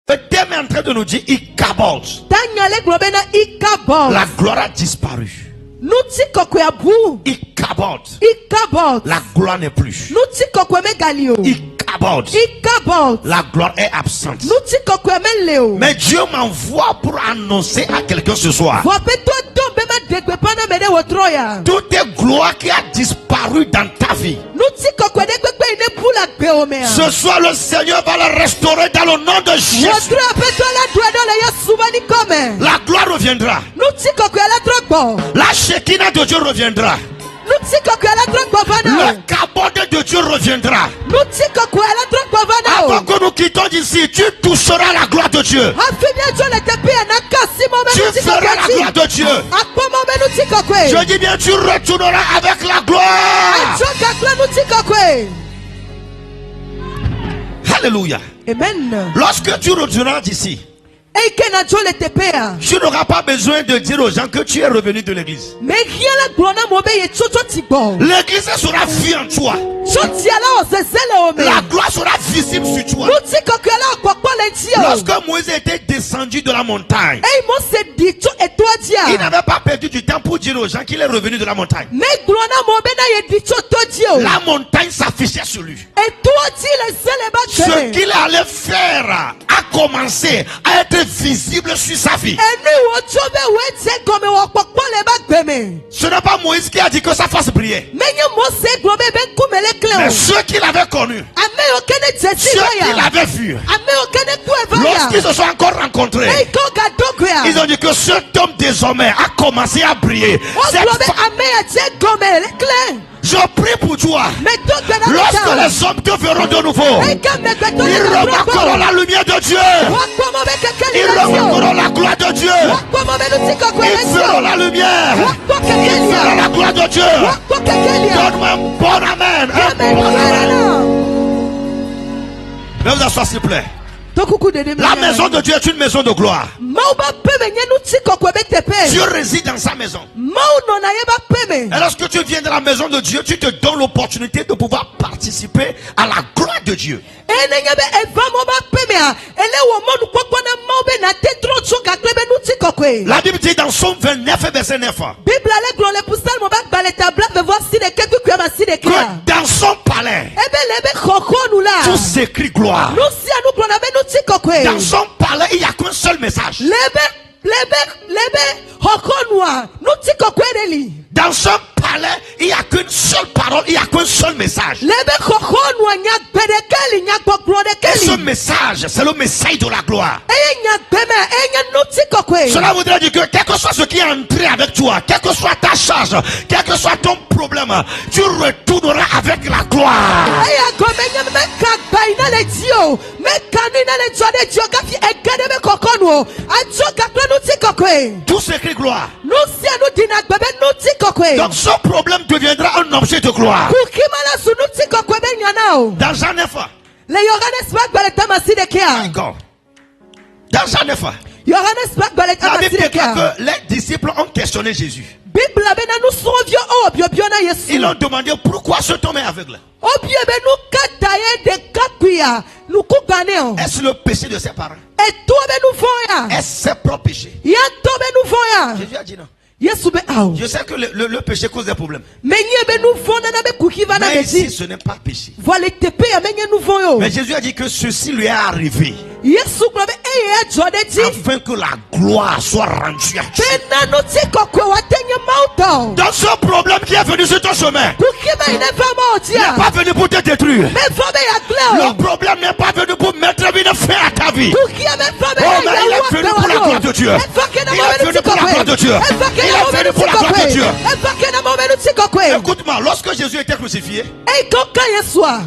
Est en train de nous dire Ichabod. La gloire a disparu. Ichabod. La gloire n'est plus. Ichabod. La gloire est absente. Mais Dieu m'envoie pour annoncer à quelqu'un ce soir. Toute gloire qui a disparu dans ta vie, ce soir le Seigneur va la restaurer dans le nom de Jésus. La gloire reviendra. La Shekinah de Dieu reviendra. Le cabot de Dieu reviendra. Avant que nous quittons d'ici, tu toucheras la gloire de Dieu. Tu feras la gloire de Dieu. Je dis bien, tu retourneras avec la gloire. Alléluia. Amen. Lorsque tu retourneras d'ici, tu n'auras pas besoin de dire aux gens que tu es revenu de l'église. L'église sera vue en toi. La gloire sera visible sur toi. Lorsque Moïse était descendu de la montagne, il n'avait pas perdu du temps pour dire aux gens qu'il est revenu de la montagne. La montagne s'affichait sur lui. Ce qu'il allait faire a commencé à être visible sur sa vie. Ce n'est pas Moïse qui a dit que sa face brillait, mais ceux qui l'avaient connu, ceux qui l'avaient vu, lorsqu'ils se sont encore rencontrés, ils ont dit que cet homme désormais a commencé à briller. Je prie pour toi. Lorsque les hommes te verront de nouveau, ils remarqueront la lumière de Dieu. Ils remarqueront la gloire de Dieu. Ils verront la lumière. Ils verront la gloire de Dieu. Donne-moi un bon amen. Un bon amen. Veuillez vous asseoir s'il vous plaît. La maison de Dieu est une maison de gloire. Dieu réside dans sa maison. Et lorsque tu viens dans la maison de Dieu, tu te donnes l'opportunité de pouvoir participer à la gloire de Dieu. La Bible dit dans Somme 29 verset 9 que dans son palais tout s'écrit gloire. Dans son palais il n'y a qu'un seul message. Dans son palais, il n'y a qu'une seule parole, il n'y a qu'un seul message. Et ce message, c'est le message de la gloire. Cela voudrait dire que quel que soit ce qui est entré avec toi, quelle que soit ta charge, quel que soit ton problème, tu retourneras avec la gloire. Tout s'écrit gloire. Donc ce problème deviendra un objet de gloire. Dans Jean 9. Dans Jean 9. La Bible déclare que les disciples ont questionné Jésus. Ils ont demandé pourquoi ce homme est aveugle. Est-ce le péché de ses parents? Est-ce ses propres péchés? Jésus a dit non. Je sais que le péché cause des problèmes. Mais ici, ce n'est pas péché. Mais Jésus a dit que ceci lui est arrivé afin que la gloire soit rendue à Dieu. Dans ce problème qui est venu sur ton chemin, il n'est pas venu pour te détruire. Le problème n'est pas venu pour mettre une fin à ta vie. Oh, mais il est venu pour la gloire de Dieu. Il est venu pour la gloire de Dieu. Il est venu pour la gloire de Dieu. Écoute-moi, lorsque Jésus était crucifié,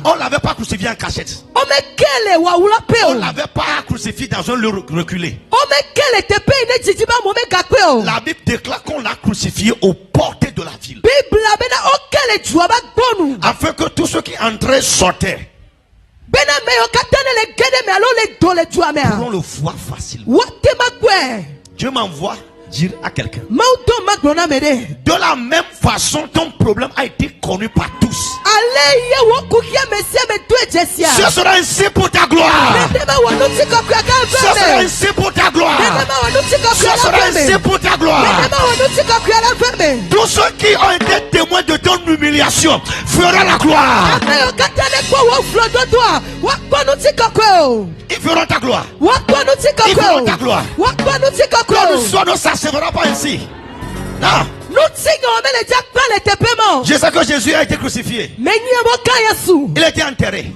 on ne l'avait pas crucifié en cachette. On ne l'avait pas crucifié dans un lieu reculé. La Bible déclare qu'on l'a crucifié aux portes de la ville, afin que tous ceux qui entraient sortaient pourront le voir facilement. Dieu m'envoie dire à quelqu'un, de la même façon ton problème a été connu par tous, ce sera ainsi pour ta gloire. Ce sera ainsi pour ta gloire. Ce sera ainsi pour ta gloire. Tous ceux qui ont été témoins de ton humiliation feront la gloire. Ils feront ta gloire. Ils feront ta gloire. Nous ne s'achèverons pas ici. Non. Je sais que Jésus a été crucifié. Il a été enterré.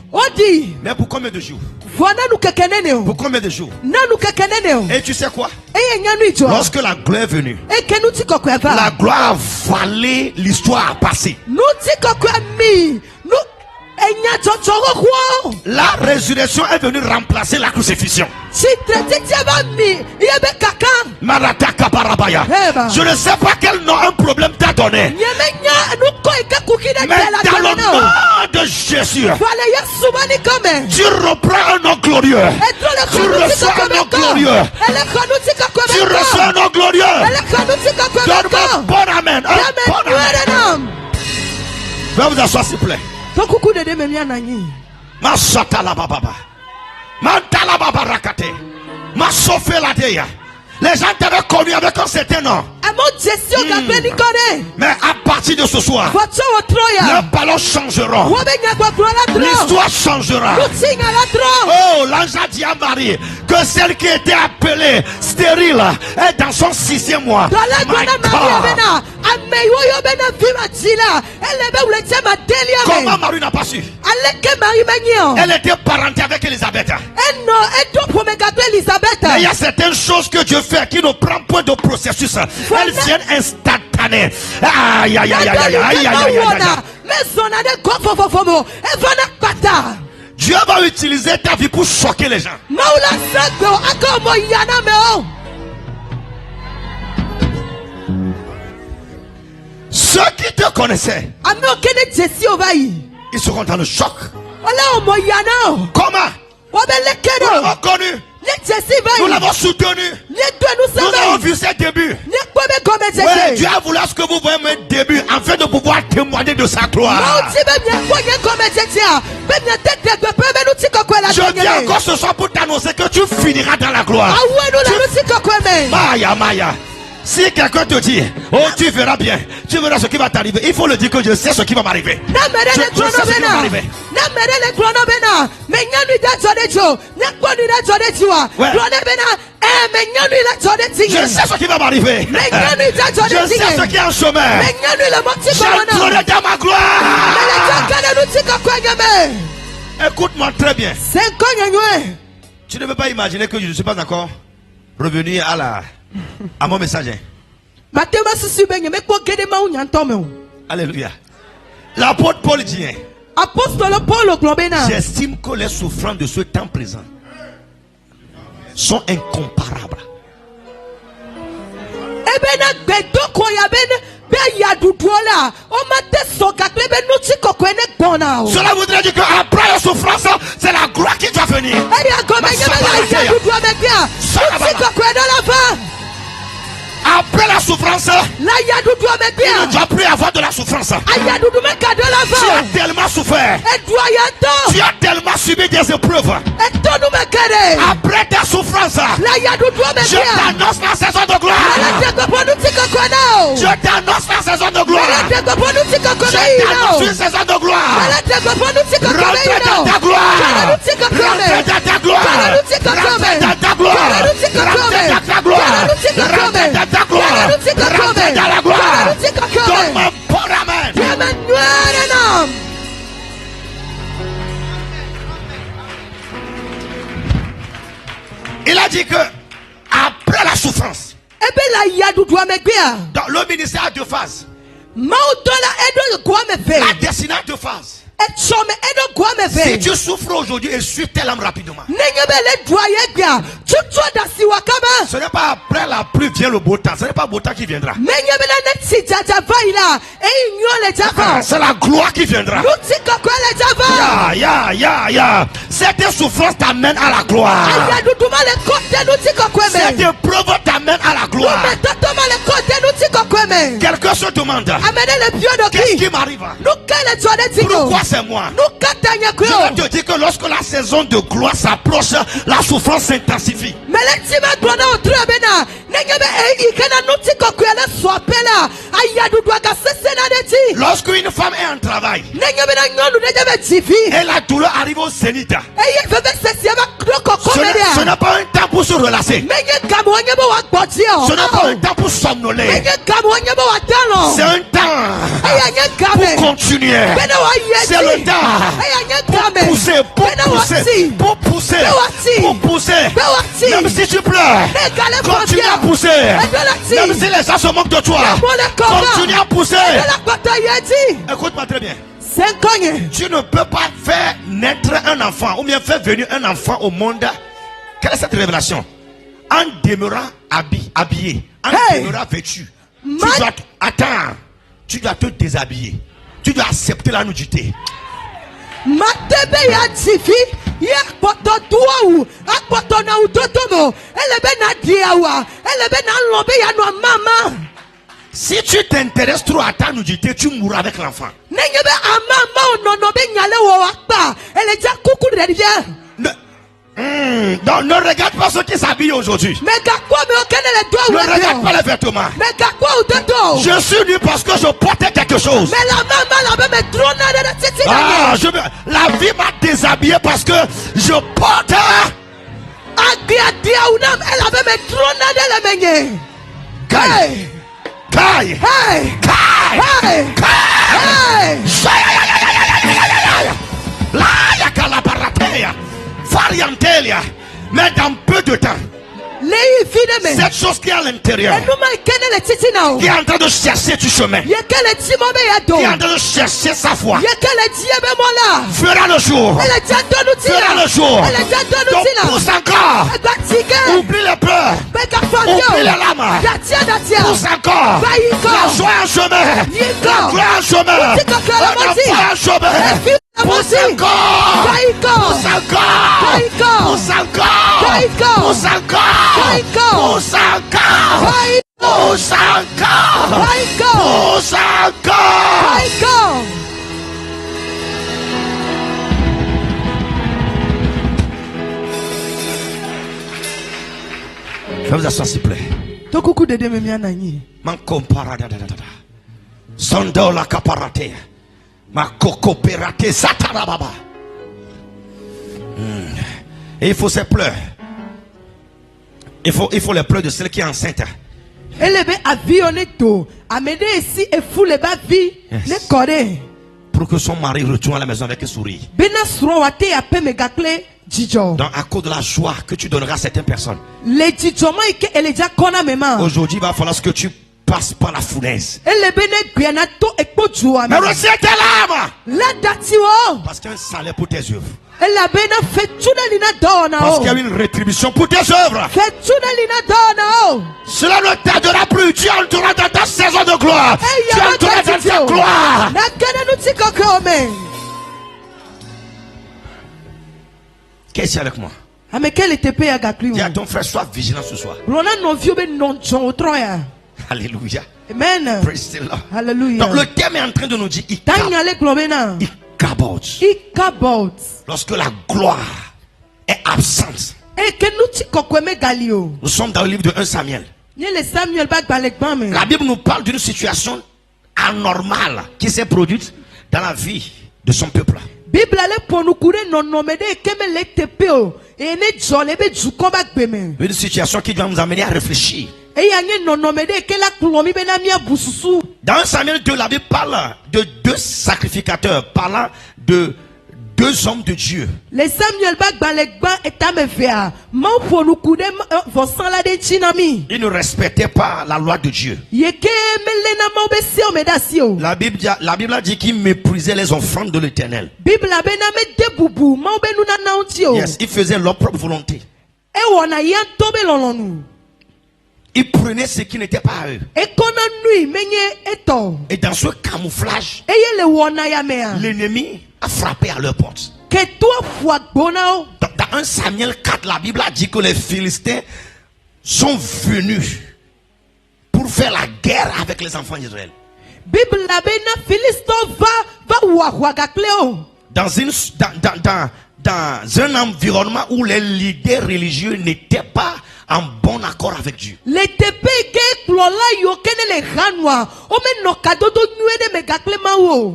Mais pour combien de jours? Pour combien de jours? Et tu sais quoi? Lorsque la gloire est venue, la gloire a valé l'histoire passée. La résurrection est venue remplacer la crucifixion. Je ne sais pas quel nom un problème t'a donné, mais dans le nom de Jésus, tu reprends un nom glorieux. Tu reçois un nom glorieux. Tu reçois un nom glorieux. Donne-moi un bon amen. Un bon amen. Veuillez vous asseoir s'il vous plaît. Les gens t'avaient connu avec un certain nom. Mais à partir de ce soir, leurs ballons changeront. L'histoire changera. Oh, l'ange a dit à Marie que celle qui était appelée stérile est dans son 6e mois. Comment Marie n'a pas su? Elle était parentée avec Elisabeth. Mais il y a certaines choses que Dieu fait qui ne prend point de processus. Elles viennent instantanées. Aïe, aïe, aïe, aïe, aïe, aïe, aïe, aïe. Dieu va utiliser ta vie pour choquer les gens. Ceux qui te connaissaient, ils seront dans le choc. Comment? Nous l'avons connu. Nous l'avons soutenu. Nous avons vu ses débuts. Oui, Dieu a voulu ce que vous voyez mes débuts afin de pouvoir témoigner de sa gloire. Je viens encore ce soir pour t'annoncer que tu finiras dans la gloire. Maya, Maya. Si quelqu'un te dit, oh tu verras bien, tu verras ce qui va t'arriver, il faut le dire que je sais ce qui va m'arriver. Je sais ce qui va m'arriver. Ouais. Je sais ce qui va m'arriver. Je sais ce qui est en chemin. J'entrerai dans ma gloire. Écoute-moi très bien. Tu ne peux pas imaginer que je ne suis pas encore revenu à mon message. Alléluia. L'apôtre Paul dit, j'estime que les souffrances de ce temps présent sont incomparables. Cela voudrait dire qu'après la souffrance, c'est la gloire qui doit venir. Après la souffrance, il ne doit plus avoir de la souffrance. Tu as tellement souffert. Tu as tellement subi des épreuves. Après ta souffrance, je t'annonce la saison de gloire. Je t'annonce la saison de gloire. Je t'annonce une saison de gloire. Rentre dans ta gloire. Rentre dans ta gloire. Rentre dans ta gloire. Rentre dans ta gloire. Rentre dans ta gloire. Rentre dans la gloire. Donne-moi bon amen. Il a dit que après la souffrance, dans le ministère a deux phases. La destinée a deux phases. Si tu souffres aujourd'hui et suis tes larmes rapidement, ce n'est pas après la pluie vient le beau temps. Ce n'est pas le beau temps qui viendra. C'est la gloire qui viendra. Cette souffrance t'amène à la gloire. Cette épreuve t'amène à la gloire. Quelqu'un se demande, qu'est-ce qui m'arrive? Pourquoi c'est moi? Je vais te dire que lorsque la saison de gloire s'approche, la souffrance s'intensifie. Lorsqu'une femme est en travail et la douleur arrive au zénith, ce n'est pas un temps pour se relâcher. Ce n'est pas un temps pour somnoler. C'est un temps pour continuer. C'est le temps pour pousser. Même si tu pleures, continue à pousser. Même si les gens se moquent de toi, continue à pousser. Écoute-moi très bien. Tu ne peux pas faire naître un enfant ou bien faire venir un enfant au monde. Quelle est cette révélation? En demeurant habillé, en demeurant vêtu, tu dois te déshabiller. Tu dois accepter la nudité. Si tu t'intéresses trop à ta nudité, tu mourras avec l'enfant. Donc ne regarde pas ceux qui s'habillent aujourd'hui. Ne regarde pas les vêtements. Je suis nu parce que je portais quelque chose. La vie m'a déshabillé parce que je porte. Mais dans peu de temps, cette chose qui est à l'intérieur, qui est en train de chercher du chemin, qui est en train de chercher sa foi, fera le jour. Donc pousse encore. Oublie les pleurs, oublie les larmes. Pousse encore. La joie en chemin, la gloire en chemin, la foi en chemin. Pousse encore. Pousse encore. Pousse encore. Pousse encore. Pousse encore. Pousse encore. Pousse encore. Je vous assois s'il vous plaît. Man compara da. Sondo la caparate. Ma cocoperate satarababa. Et il faut ces pleurs. Il faut les pleurs de celle qui est enceinte. Pour que son mari retourne à la maison avec un sourire. Donc à cause de la joie que tu donneras à certaines personnes. Aujourd'hui il va falloir que tu passes par la fournaise. Mais reçois tes larmes. Parce qu'il y a un salaire pour tes œuvres. Parce qu'il y a une rétribution pour tes œuvres. Cela ne tardera plus. Tu entreras dans ta saison de gloire. Tu entreras dans ta gloire. Qu'est-ce avec moi? Dis à ton frère, sois vigilant ce soir. Alléluia. Amen. Praise the Lord. Hallelujah. Donc le thème est en train de nous dire lorsque la gloire est absente. Nous sommes dans le livre de 1 Samuel. La Bible nous parle d'une situation anormale qui s'est produite dans la vie de son peuple. Une situation qui doit nous amener à réfléchir. Dans 1 Samuel 2, la Bible parle de 2 sacrificateurs, parlant de 2 hommes de Dieu. Les Samuel Ils ne respectaient pas la loi de Dieu. La Bible a dit qu'ils méprisaient les offrandes de l'Éternel. Yes, ils faisaient leur propre volonté. Ils prenaient ce qui n'était pas à eux. Et dans ce camouflage, l'ennemi a frappé à leur porte. Dans 1 Samuel 4, la Bible a dit que les Philistins sont venus pour faire la guerre avec les enfants d'Israël. Dans un environnement où les leaders religieux n'étaient pas en bon accord avec Dieu.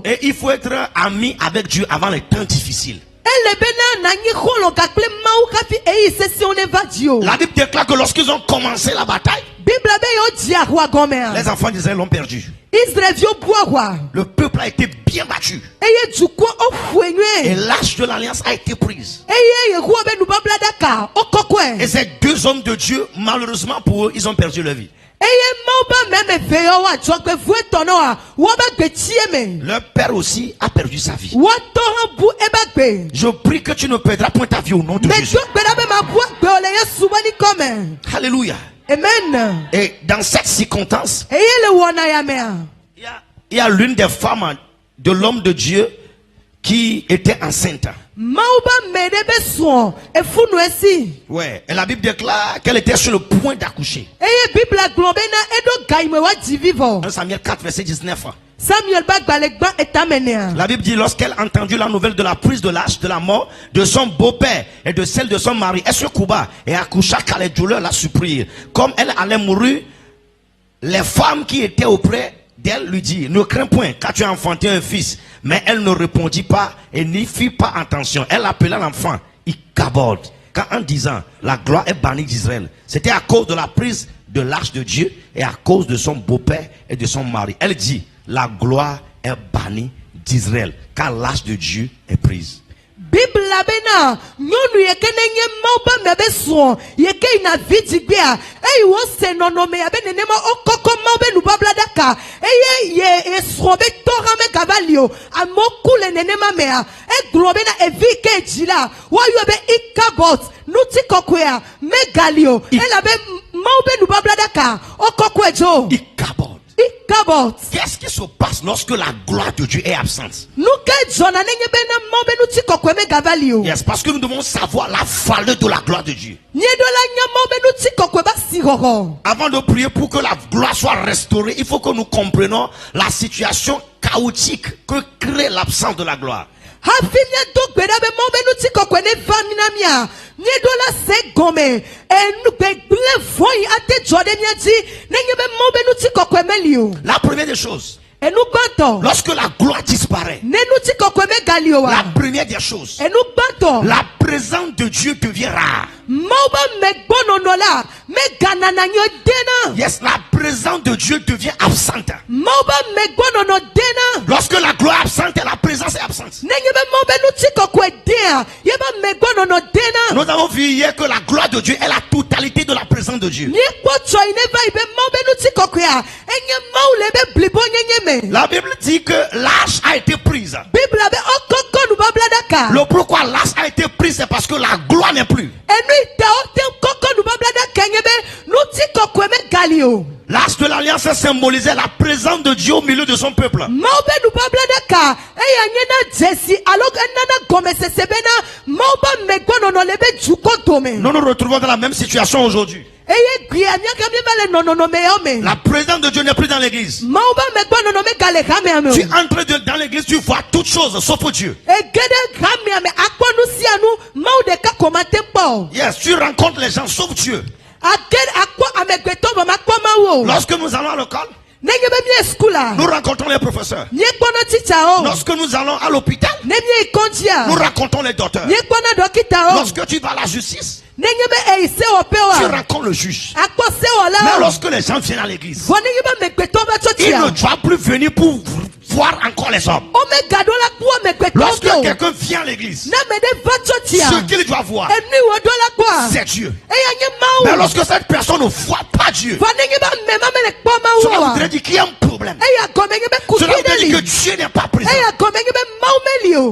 Et il faut être ami avec Dieu avant les temps difficiles. La Bible déclare que lorsqu'ils ont commencé la bataille, les enfants d'Israël l'ont perdu. Le peuple a été bien battu. Et l'arche de l'alliance a été prise. Et ces 2 hommes de Dieu, malheureusement pour eux, ils ont perdu leur vie. Leur père aussi a perdu sa vie. Je prie que tu ne perdras point ta vie au nom de Jésus. Alléluia. Amen. Et dans cette circonstance, il y a l'une des femmes de l'homme de Dieu qui était enceinte. Ouais, et la Bible déclare qu'elle était sur le point d'accoucher. 1 Samuel 4, verset 19. La Bible dit, lorsqu'elle entendit la nouvelle de la prise de l'arche, de la mort de son beau-père et de celle de son mari, elle se couba et accoucha car les douleurs la surprirent. Comme elle allait mourir, les femmes qui étaient auprès d'elle lui dirent, ne crains point car tu as enfanté un fils. Mais elle ne répondit pas et n'y fit pas attention. Elle appela l'enfant Ichabod, car en disant, la gloire est bannie d'Israël. C'était à cause de la prise de l'arche de Dieu et à cause de son beau-père et de son mari. Elle dit, la gloire est bannie d'Israël, car l'arche de Dieu est prise. Bible labena nyonu yekene nye mauba mebeso yeke ina vidigbea eyi wo se nonome abene nema okoko maube nu babladaka ye esrobe torame kavalio amokule nenema mea globena evike jila wa yobe Ichabod nuti kokwea megalio elabe maube nu babladaka okokwejo Ichabod. Qu'est-ce qui se passe lorsque la gloire de Dieu est absente? Yes, parce que nous devons savoir la valeur de la gloire de Dieu. Avant de prier pour que la gloire soit restaurée, il faut que nous comprenions la situation chaotique que crée l'absence de la gloire. La première des choses, lorsque la gloire disparaît, la première des choses, la présence de Dieu devient rare. Yes, la présence de Dieu devient absente. Lorsque la gloire est absente, la présence est absente. Nous avons vu hier que la gloire de Dieu est la totalité de la présence de Dieu. La Bible dit que l'arche a été prise. Le pourquoi l'arche a été prise, c'est parce que la gloire n'est plus. L'arche de l'alliance symbolisait la présence de Dieu au milieu de son peuple. Nous nous retrouvons dans la même situation aujourd'hui. La présence de Dieu n'est plus dans l'église. Tu entres dans l'église, tu vois toutes choses sauf Dieu. Yes, tu rencontres les gens sauf Dieu. Lorsque nous allons à l'école, nous rencontrons les professeurs. Lorsque nous allons à l'hôpital, nous rencontrons les docteurs. Lorsque tu vas à la justice, tu rencontres le juge. Mais lorsque les gens viennent à l'église, ils ne doivent plus venir pour voir encore les hommes. Lorsque quelqu'un vient à l'église, ce qu'il doit voir, c'est Dieu. Mais lorsque cette personne ne voit pas Dieu, cela voudrait dire qu'il y a un problème. Cela voudrait dire que Dieu n'est pas présent.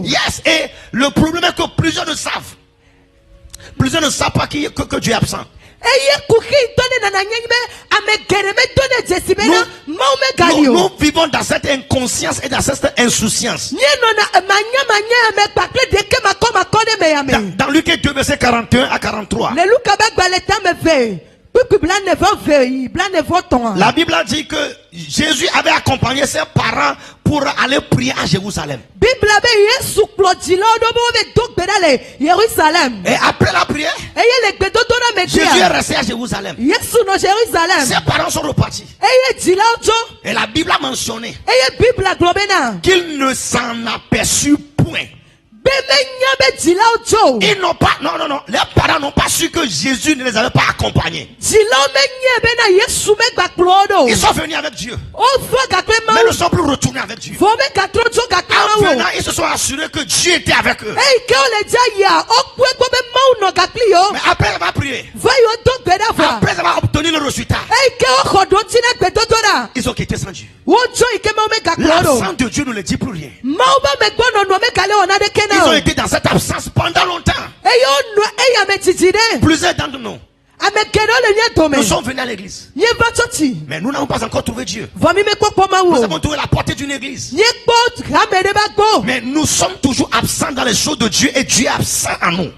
Yes, et le problème est que plusieurs ne savent. Plusieurs ne savent pas que Dieu est absent. Nous vivons dans cette inconscience et dans cette insouciance. Dans Luc 2, verset 41 à 43. La Bible a dit que Jésus avait accompagné ses parents pour aller prier à Jérusalem. Et après la prière, Jésus est resté à Jérusalem. Ses parents sont repartis. Et la Bible a mentionné qu'il ne s'en aperçut point. Ils n'ont pas, non, les parents n'ont pas su que Jésus ne les avait pas accompagnés. Ils sont venus avec Dieu, mais ne sont plus retournés avec Dieu. En venant, ils se sont assurés que Dieu était avec eux. Mais après avoir prié, après avoir obtenu le résultat, ils ont quitté sans Dieu. L'absence de Dieu ne leur dit plus rien. Ils ont été dans cette absence pendant longtemps. Plusieurs d'entre nous, nous sommes venus à l'église, mais nous n'avons pas encore trouvé Dieu. Nous avons trouvé la portée d'une église, mais nous sommes toujours absents dans les choses de Dieu et Dieu est absent en nous.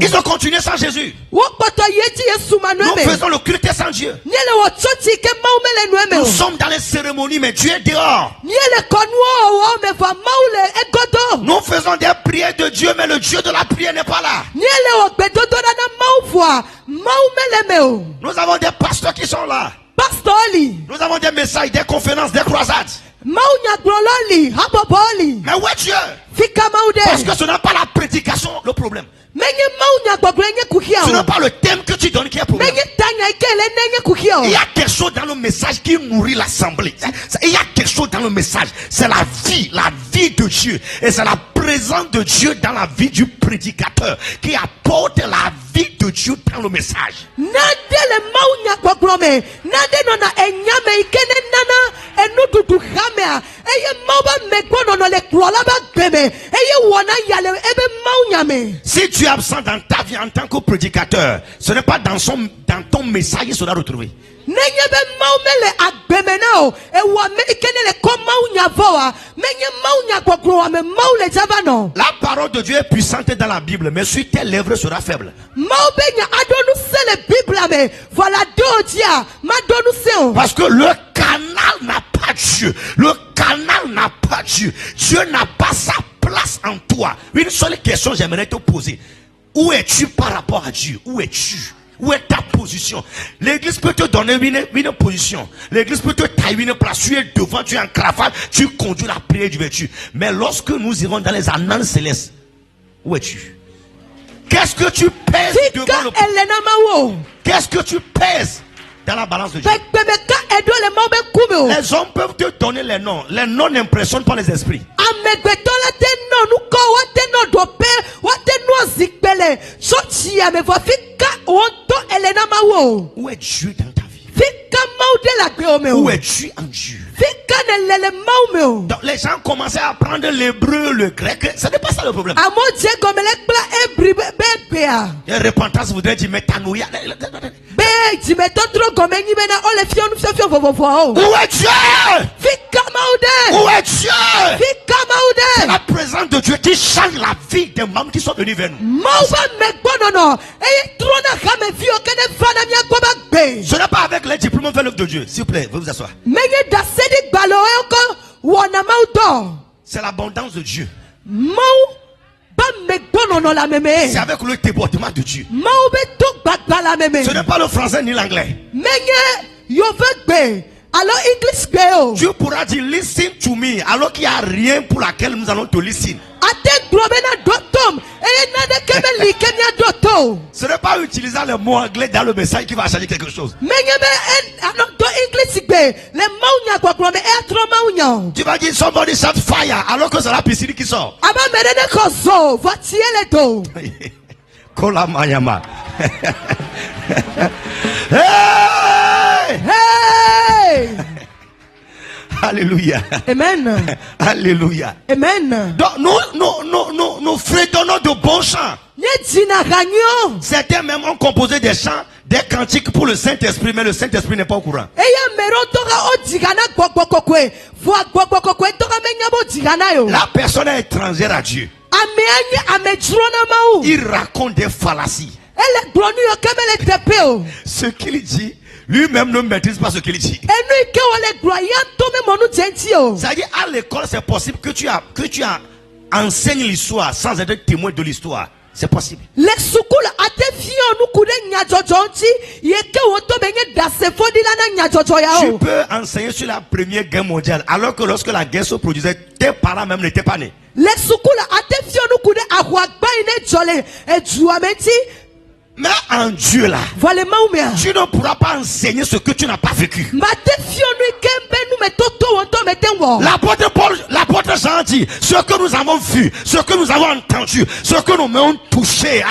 Ils ont continué sans Jésus. Nous faisons le culte sans Dieu. Nous sommes dans les cérémonies, mais Dieu est dehors. Nous faisons des prières de Dieu, mais le Dieu de la prière n'est pas là. Nous avons des pasteurs qui sont là. Nous avons des messages, des conférences, des croisades. Mais où est Dieu? Parce que ce n'est pas la prédication le problème. Ce n'est pas le thème que tu donnes qui est le problème. Il y a quelque chose dans le message qui nourrit l'assemblée. Il y a quelque chose dans le message. C'est la vie de Dieu. Et c'est la présence de Dieu dans la vie du prédicateur qui apporte la vie de Dieu dans le message. Si tu es absent dans ta vie en tant que prédicateur, ce n'est pas dans ton message qu'il sera retrouvé. La parole de Dieu est puissante dans la Bible, mais sur tes lèvres sera faible. Parce que le canal n'a pas Dieu. Le canal n'a pas Dieu. Dieu n'a pas sa place en toi. Une seule question j'aimerais te poser. Où es-tu par rapport à Dieu? Où es-tu? Où est ta position? L'église peut te donner une position. L'église peut te tailler une place. Tu es devant, tu es en cravate, tu conduis la prière du vertu. Mais lorsque nous irons dans les annales célestes, où es-tu? Qu'est-ce que tu pèses devant le... Qu'est-ce que tu pèses dans la balance de Dieu? Les hommes peuvent te donner les noms. Les noms n'impressionnent pas les esprits. Où est Dieu dans ta vie? Où es-tu en Dieu? Donc les gens commençaient à apprendre l'hébreu, le grec. Ce n'est pas ça le problème. Et repentance voudrait dire métanoïa. Où est Dieu? Où est Dieu? C'est la présence de Dieu qui change la vie des membres qui sont venus vers nous. Ce n'est pas avec les diplômes vers l'œuvre de Dieu. S'il vous plaît, vous vous asseoir. C'est l'abondance de Dieu C'est avec le débordement de Dieu. Ce n'est pas le français ni l'anglais. Dieu pourra dire listen to me alors qu'il n'y a rien pour laquelle nous allons te listen. Ce n'est pas utilisant les mots anglais dans le message qui va changer quelque chose. Tu vas dire somebody shout fire alors que c'est la piscine qui sort. Kolamayama. Hey! Hey! Alléluia. Amen. Alléluia. Amen. Donc nous fredonnons de bons chants. Certains même ont composé des chants, des cantiques pour le Saint-Esprit, mais le Saint-Esprit n'est pas au courant. La personne est étrangère à Dieu. Il raconte des fallacies. Ce qu'il dit, lui-même ne maîtrise pas ce qu'il dit. C'est-à-dire, à l'école, c'est possible que tu enseignes l'histoire sans être témoin de l'histoire. C'est possible. Tu peux enseigner sur la première guerre mondiale, alors que lorsque la guerre se produisait, tes parents même n'étaient pas nés. Mais en Dieu là, tu ne pourras pas enseigner ce que tu n'as pas vécu. L'apôtre Jean dit, ce que nous avons vu, ce que nous avons entendu, ce que nous m'avons touché.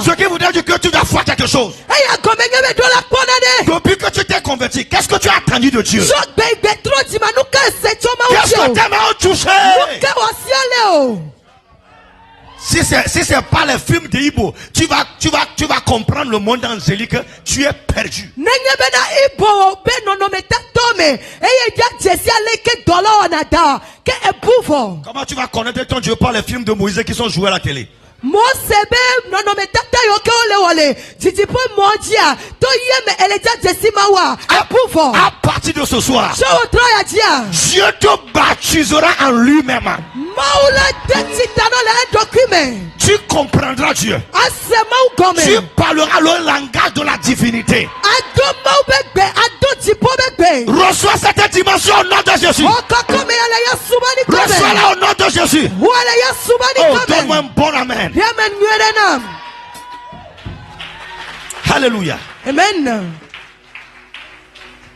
Ce qui voudrait dire que tu dois faire quelque chose. Depuis que tu t'es converti, qu'est-ce que tu as attendu de Dieu? Qu'est-ce que tes mains ont touché? Si c'est pas les films de Ibo, tu vas comprendre le monde angélique, tu es perdu. Comment tu vas connaître ton Dieu par les films de Moïse qui sont joués à la télé? À partir de ce soir, Dieu te baptisera en lui-même. Tu comprendras Dieu. Tu parleras le langage de la divinité. Reçois cette dimension au nom de Jésus. Reçois-la au nom de Jésus. Oh, donne-moi un bon amen. Alléluia. Amen.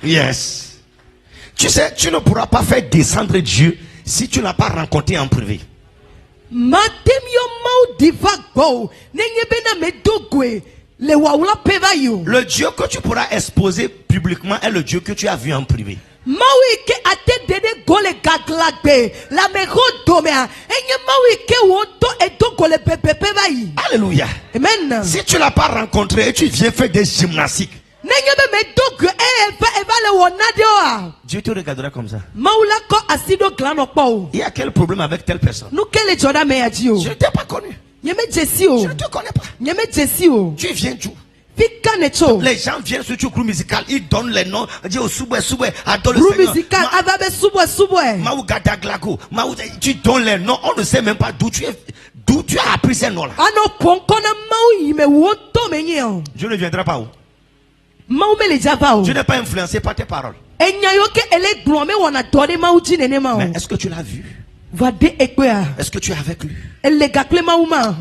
Yes. Tu sais, tu ne pourras pas faire descendre Dieu si tu n'as pas rencontré en privé. Le Dieu que tu pourras exposer publiquement est le Dieu que tu as vu en privé. Alléluia. Amen. Si tu ne l'as pas rencontré et tu viens faire des gymnastiques, Dieu te regardera comme ça. Il y a quel problème avec telle personne? Je ne t'ai pas connu. Je ne te connais pas. Tu viens d'où? Les gens viennent sur le groupe musical, ils donnent les noms. Tu donnes les noms, on ne sait même pas d'où tu as appris ces noms-là. Je ne viendrai pas où? Je n'ai pas influencé par tes paroles. Mais est-ce que tu l'as vu? Est-ce que tu es avec lui?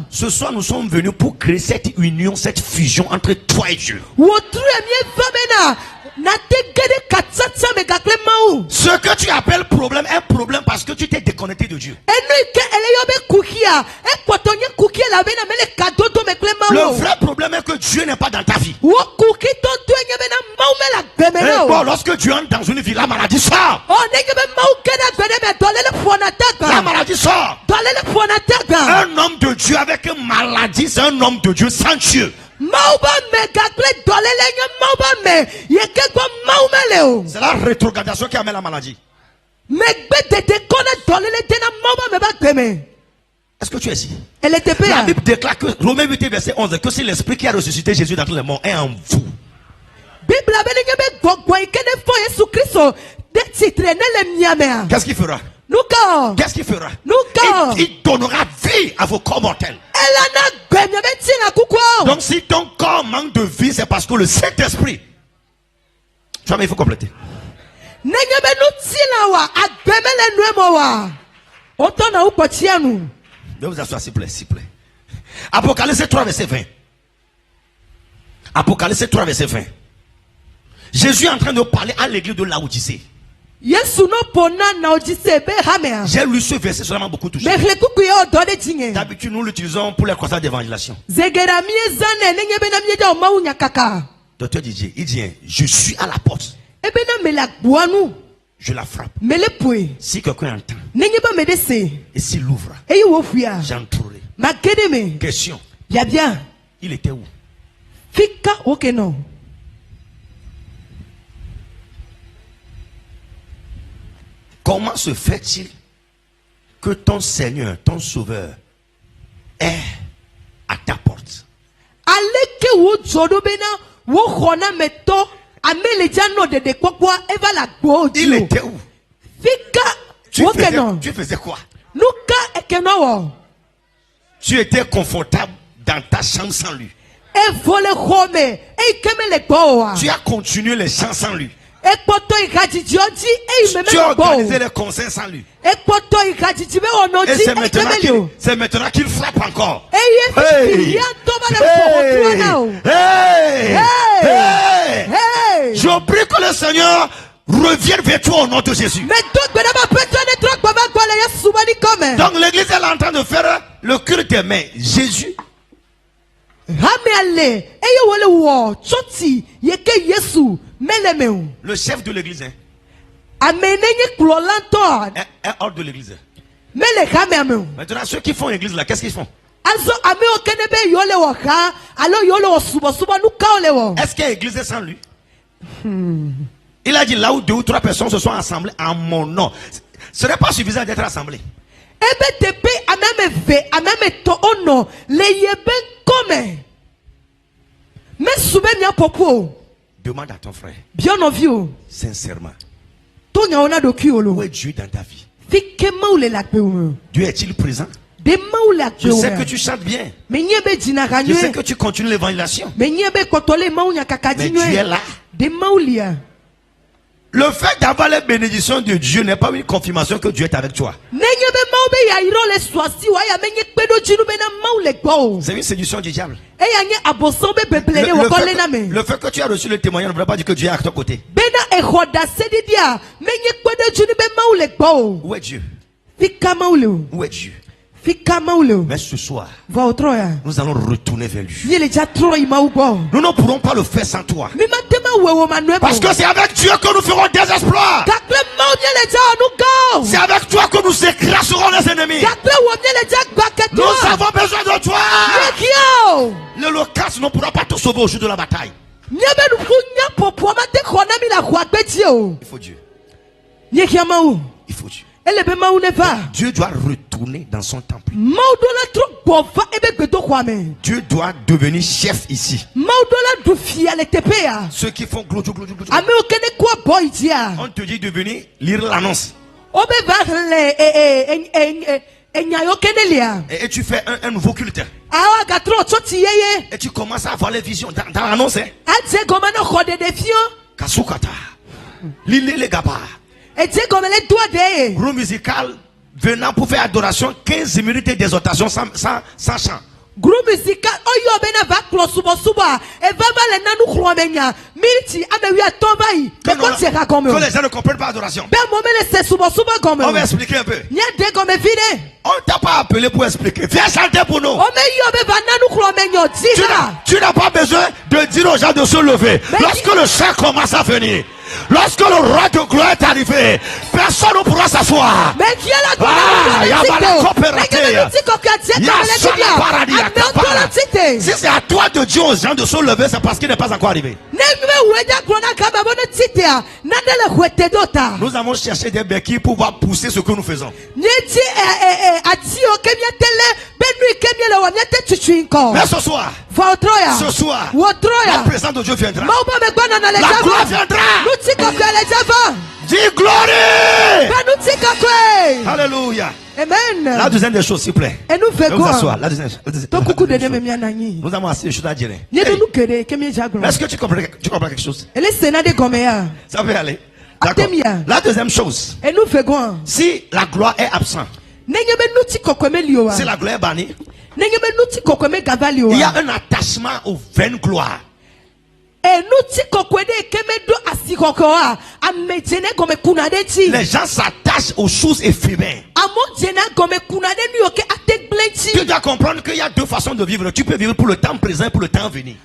Ce soir, nous sommes venus pour créer cette union, cette fusion entre toi et Dieu. Ce que tu appelles problème est un problème parce que tu t'es déconnecté de Dieu. Le vrai problème est que Dieu n'est pas dans ta vie. Bon, lorsque Dieu entre dans une vie, la maladie sort. La maladie sort. Un homme de Dieu avec une maladie, c'est un homme de Dieu sans Dieu. C'est la rétrogradation qui amène la maladie. Est-ce que tu es ici? La Bible déclare que Romains 8 verset 11 que c'est l'esprit qui a ressuscité Jésus d'entre les morts est en vous. Qu'est-ce qu'il fera? Qu'est-ce qu'il fera? Il donnera vie à vos corps mortels. Donc si ton corps manque de vie, c'est parce que le Saint-Esprit. Jamais il faut compléter. Veuillez vous asseoir s'il vous plaît, s'il vous plaît. Apocalypse 3 verset 20. Apocalypse 3 verset 20. Jésus est en train de parler à l'église de Laodicée. J'ai lu ce verset seulement beaucoup touché. D'habitude nous l'utilisons pour les croisades d'évangélisation. Docteur Didier, il dit, je suis à la porte. Je la frappe. Si quelqu'un entend et s'il ouvre, j'entrerai. Question. Il était où? Comment se fait-il que ton Seigneur, ton Sauveur, est à ta porte? Il était où? Tu faisais quoi? Tu étais confortable dans ta chambre sans lui. Tu as continué les chants sans lui. Tu as organisé les concerts sans lui. Et c'est maintenant qu'il frappe encore. Hey! Je prie que le Seigneur revienne vers toi au nom de Jésus. Donc l'église est en train de faire le culte des mains. Jésus. Le chef de l'église est hors de l'église. Maintenant ceux qui font l'église là, qu'est-ce qu'ils font? Est-ce qu'il y a l'église sans lui? Il a dit là où 2 ou 3 personnes se sont assemblées en mon nom. Ce n'est pas suffisant d'être assemblé. Demande à ton frère sincèrement, où est Dieu dans ta vie? Dieu est-il présent? Je sais que tu chantes bien. Je sais que tu continues l'évangélisation. Mais Dieu est là. Le fait d'avoir les bénédictions de Dieu n'est pas une confirmation que Dieu est avec toi. C'est une séduction du diable. Le fait que tu as reçu le témoignage ne veut pas dire que Dieu est à ton côté. Où est Dieu? Où est Dieu? Mais ce soir, nous allons retourner vers lui. Nous ne pourrons pas le faire sans toi. Parce que c'est avec Dieu que nous ferons des exploits. C'est avec toi que nous écraserons les ennemis. Nous avons besoin de toi. L'Holocauste ne pourra pas te sauver au jour de la bataille. Il faut Dieu. Il faut Dieu. Dieu doit retourner dans son temple. Dieu doit devenir chef ici. Ceux qui font glodo, on te dit de venir lire l'annonce. Et tu fais un nouveau culte. Et tu commences à avoir les visions dans l'annonce. Kasukata. Lile le gaba. Groupe musical venant pour faire adoration, 15 minutes d'exhortation sans chant. Groupe musical que les gens ne comprennent pas adoration. On va expliquer un peu. On ne t'a pas appelé pour expliquer. Viens chanter pour nous. Tu n'as pas besoin de dire aux gens de se lever. Lorsque le chant commence à venir, lorsque le roi de gloire est arrivé, personne ne pourra s'asseoir. Si c'est à toi de dire aux gens de se lever, c'est parce qu'il n'est pas encore arrivé. Nous avons cherché des béquilles pour pouvoir pousser ce que nous faisons. Mais ce soir, la présence de Dieu viendra. La gloire viendra. Dis glory. Alléluia. Amen. La deuxième des choses, s'il vous plaît. Et nous faisons vous asseoir. La deuxième chose. Nous avons assez de choses à dire. Hey. Est-ce que tu comprends quelque chose? Ça peut aller. D'accord. La deuxième chose. Si la gloire est absente, si la gloire est bannie, il y a un attachement aux vaines gloires. Les gens s'attachent aux choses éphémères. Tu dois comprendre qu'il y a deux façons de vivre. Tu peux vivre pour le temps présent et pour le temps à venir.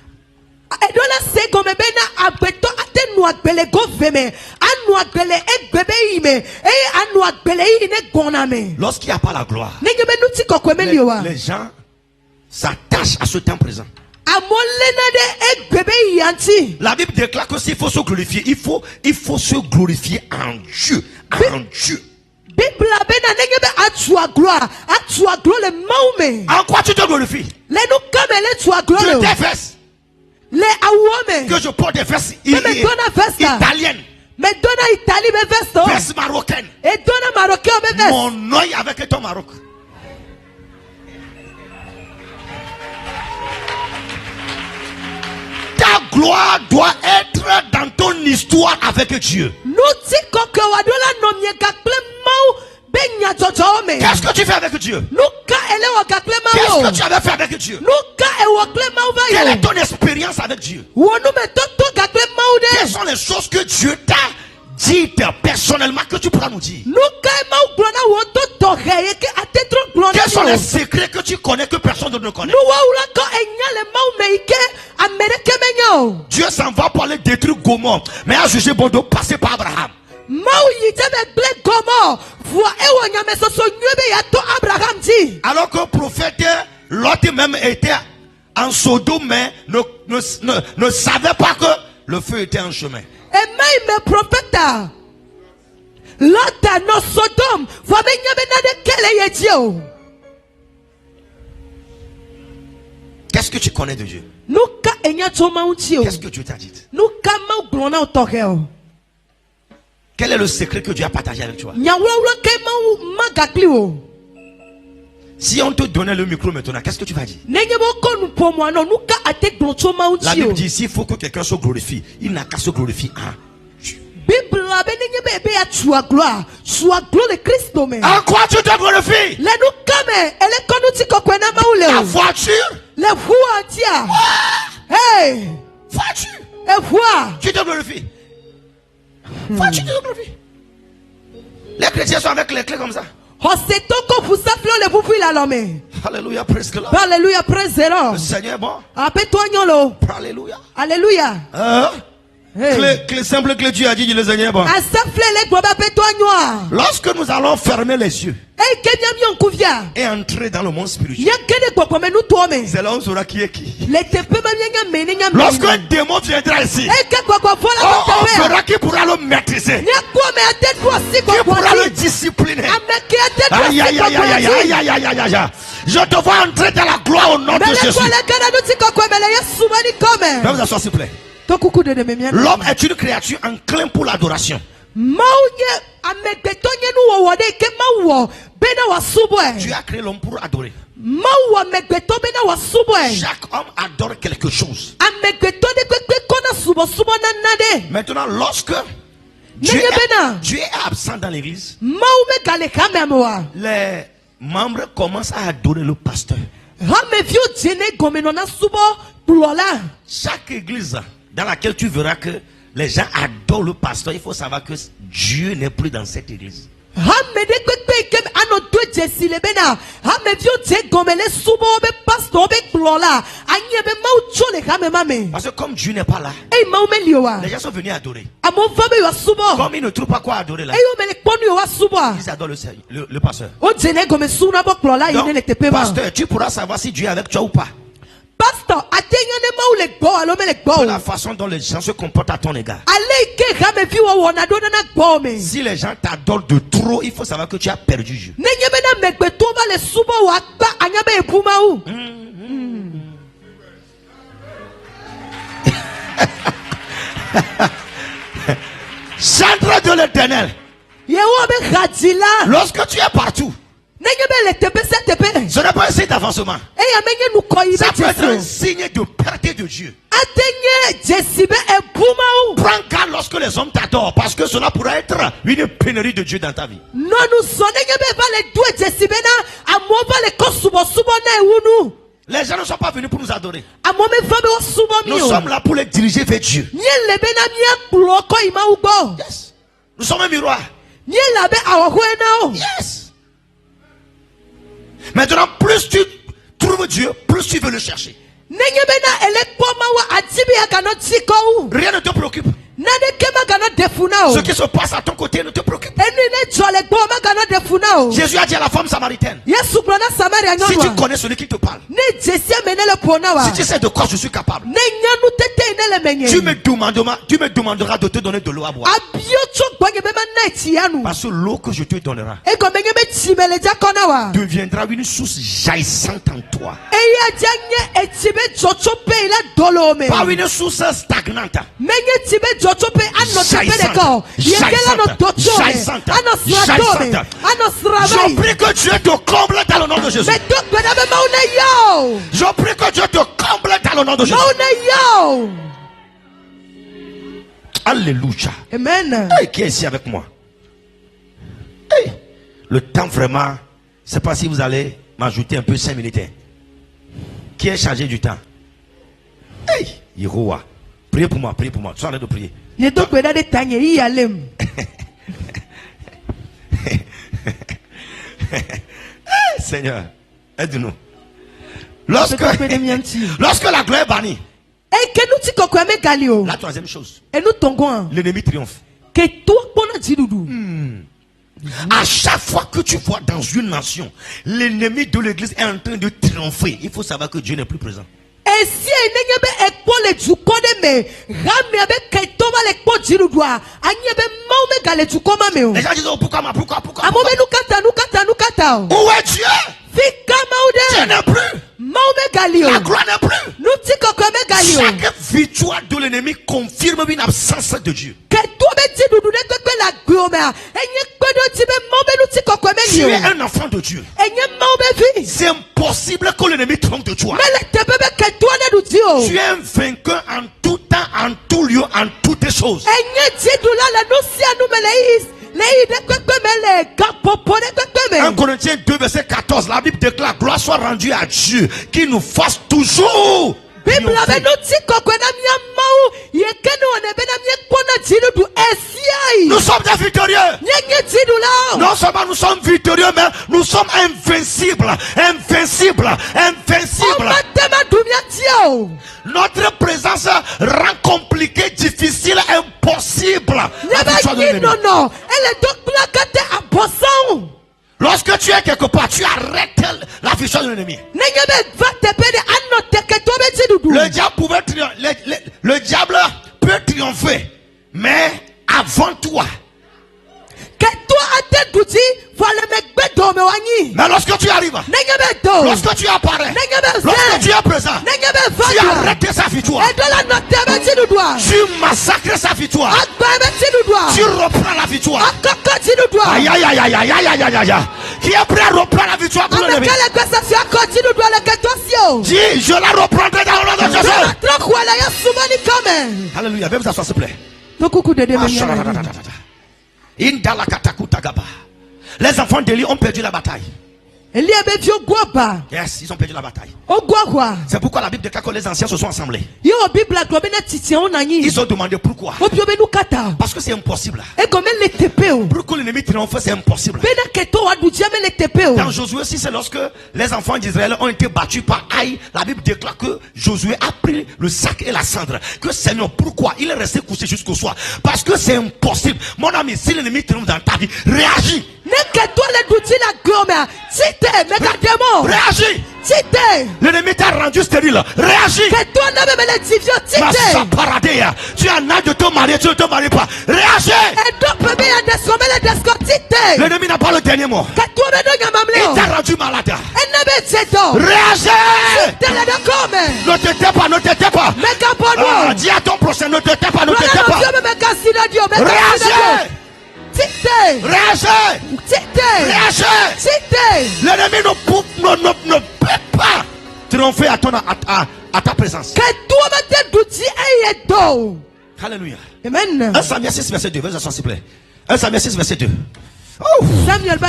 Lorsqu'il n'y a pas la gloire, les gens s'attachent à ce temps présent. La Bible déclare que s'il faut se glorifier, il faut se glorifier en Dieu. En Dieu. En quoi tu te glorifies? Que tes vestes. Que je porte des vestes italiennes. Vestes marocaines. Mon œil avec ton Maroc. Ta gloire doit être dans ton histoire avec Dieu. Qu'est-ce que tu fais avec Dieu? Qu'est-ce que tu avais fait avec Dieu? Quelle est ton expérience avec Dieu? Quelles sont les choses que Dieu t'a dites personnellement que tu pourras nous dire? Quels sont les secrets que tu connais que personne d'autre ne connaît? Dieu s'en va pour aller détruire Gomorrhe, mais a jugé Bordeaux passé par Abraham. Alors que le prophète Lot même était en Sodome, mais ne savait pas que le feu était en chemin. Qu'est-ce que tu connais de Dieu? Qu'est-ce que Dieu t'a dit? Quel est le secret que Dieu a partagé avec toi? Si on te donnait le micro maintenant, qu'est-ce que tu vas dire? La Bible dit s'il faut que quelqu'un se glorifie, il n'a qu'à se glorifier en Dieu. En quoi tu te glorifies? La voiture? Hey! Voiture? Tu te glorifies? Voiture, tu te glorifies? Les chrétiens sont avec les clés comme ça. Alléluia, praise the Lord. Alléluia, praise the Lord. Le Seigneur est bon. Alléluia. Alléluia. Clé simple que Dieu a dit, le Seigneur est bon. Lorsque nous allons fermer les yeux et entrer dans le monde spirituel, c'est là où on saura qui est qui. Lorsque un démon viendra ici, on verra qui pourra le maîtriser, qui pourra le discipliner. Aïe, aïe, aïe, aïe, aïe, aïe, aïe, aïe, aïe. Je te vois entrer dans la gloire au nom de Jésus. Veuillez vous asseoir s'il vous plaît. L'homme est une créature enclin pour l'adoration. Dieu a créé l'homme pour adorer. Chaque homme adore quelque chose. Maintenant, lorsque Dieu est absent dans l'église, les membres commencent à adorer le pasteur. Chaque église dans laquelle tu verras que les gens adorent le pasteur, il faut savoir que Dieu n'est plus dans cette église. Parce que comme Dieu n'est pas là, les gens sont venus adorer. Comme ils ne trouvent pas quoi adorer là, ils adorent le pasteur. Donc, pasteur, tu pourras savoir si Dieu est avec toi ou pas. De la façon dont les gens se comportent à ton égard. Si les gens t'adorent de trop, il faut savoir que tu as perdu Dieu. Centre de de l'Éternel. Lorsque tu es partout, ce n'est pas un signe d'avancement. Ça peut être un signe de perte de Dieu. Prends garde lorsque les hommes t'adorent, parce que cela pourrait être une pénurie de Dieu dans ta vie. Les gens ne sont pas venus pour nous adorer. Nous sommes là pour les diriger vers Dieu. Yes. Nous sommes un miroir. Yes. Maintenant, plus tu trouves Dieu, plus tu veux le chercher. Rien ne te préoccupe. Ce qui se passe à ton côté ne te préoccupe. Jésus a dit à la femme samaritaine, si tu connais celui qui te parle, si tu sais de quoi je suis capable, tu me demanderas de te donner de l'eau à boire. Parce que l'eau que je te donnerai deviendra une source jaillissante en toi. Pas une source stagnante. Je prie que Dieu te comble dans le nom de Jésus. Je prie que Dieu te comble dans le nom de Jésus. Alléluia. Amen. Hey, qui est ici avec moi? Hey, le temps vraiment, je ne sais pas si vous allez m'ajouter un peu 5 minutes. Qui est chargé du temps? Hey, Yehowa. Priez pour moi, priez pour moi. Tu arrêtes de prier. Seigneur, aide-nous. Lorsque la gloire est bannie, la troisième chose, l'ennemi triomphe. À chaque fois que tu vois dans une nation, l'ennemi de l'église est en train de triompher, il faut savoir que Dieu n'est plus présent. Les gens disent, oh, pourquoi? Où est Dieu? Dieu n'est plus. La gloire n'est plus. Chaque victoire de l'ennemi confirme une absence de Dieu. Tu es un enfant de Dieu. C'est impossible que l'ennemi trompe de toi. Tu es un vainqueur en tout temps, en tout lieu, en toutes choses. 1 Corinthiens 2 verset 14, la Bible déclare: gloire soit rendue à Dieu qui nous fasse toujours. Nous sommes des victorieux. Non seulement nous sommes victorieux, mais nous sommes invincibles. Invincibles. Invincibles. Notre présence rend compliqué, difficile, impossible. Lorsque tu es quelque part, tu arrêtes la victoire de l'ennemi. Le diable peut triompher, mais avant toi. Mais lorsque tu arrives, lorsque tu apparais, lorsque tu es présent, tu arrêtes sa victoire. Tu massacres sa victoire. Tu reprends la victoire. Aïe aïe aïe aïe aïe aïe aïe aïe. Qui est prêt à reprendre la victoire pour l'ennemi? Dis, je la reprendrai dans le nom de Jésus. Alléluia. Viens vous asseoir s'il vous plaît. Les enfants d'Élie ont perdu la bataille. Yes, ils ont perdu la bataille. C'est pourquoi la Bible déclare que les anciens se sont assemblés. Ils ont demandé pourquoi. Parce que c'est impossible. Pour que l'ennemi triomphe, c'est impossible. Dans Josué 6, c'est lorsque les enfants d'Israël ont été battus par Aïe. La Bible déclare que Josué a pris le sac et la cendre. Que Seigneur, pourquoi? Il est resté couché jusqu'au soir. Parce que c'est impossible. Mon ami, si l'ennemi triomphe dans ta vie, réagis. Réagis. L'ennemi t'a rendu stérile. Réagis. Tu as un âge de te marier, tu ne te maries pas. Réagis. L'ennemi n'a pas le dernier mot. Il t'a rendu malade. Réagis. Ne te tais pas, ne te tais pas. Dis à ton prochain, ne te tais pas, ne te tais pas. Réagis. réagis. L'ennemi ne peut pas triompher à ta présence. Alléluia. Amen. 1 Samuel 6 verset 2. Vas-y, s'il vous plaît. 1 Samuel 6 verset 2. Oh. Samuel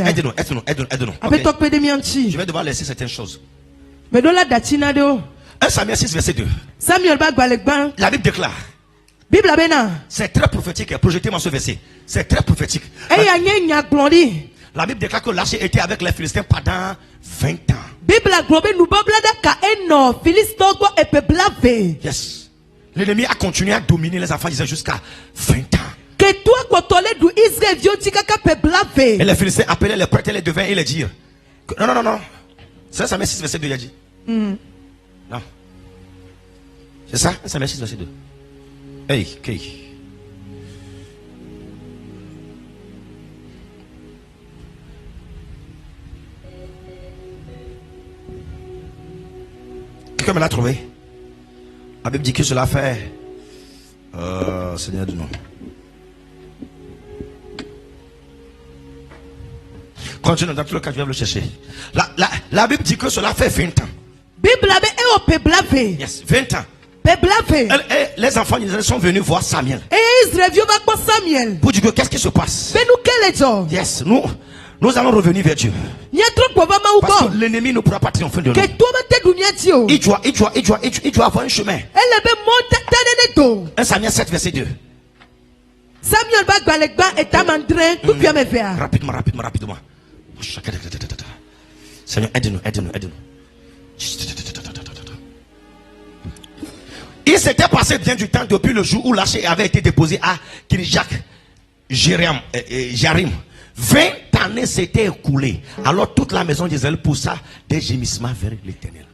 Aide-nous. Okay. Je vais devoir laisser certaines choses. 1 Samuel 6 verset 2. La Bible déclare. C'est très prophétique. Projetez-moi ce verset. C'est très prophétique. La Bible déclare que Lâché était avec les Philistins pendant 20 ans. Yes. L'ennemi a continué à dominer les enfants d'Israël jusqu'à 20 ans. Et les Philistins appelaient les prêtres, les devins et les dirent. Non. C'est Samuel 6 verset 2, il a dit. Non. C'est ça, Samuel 6 verset 2. Hey, okay. Quelqu'un me l'a trouvé? La Bible dit que cela fait Seigneur du nom. Continue, dans tout le cas, je vais le chercher. La Bible dit que cela fait 20 ans. Yes, 20 ans. Les enfants d'Israël sont venus voir Samuel. Pour dire que qu'est-ce qui se passe? Yes, nous allons revenir vers Dieu. Parce que l'ennemi ne pourra pas triompher de nous. Il doit avoir un chemin. 1 Samuel 7 verset 2. Rapidement. Seigneur, aide-nous. Il s'était passé bien du temps depuis le jour où Lâché avait été déposé à Kirjak Jarim. 20 années s'étaient écoulées. Alors toute la maison d'Israël poussa des gémissements vers l'Éternel.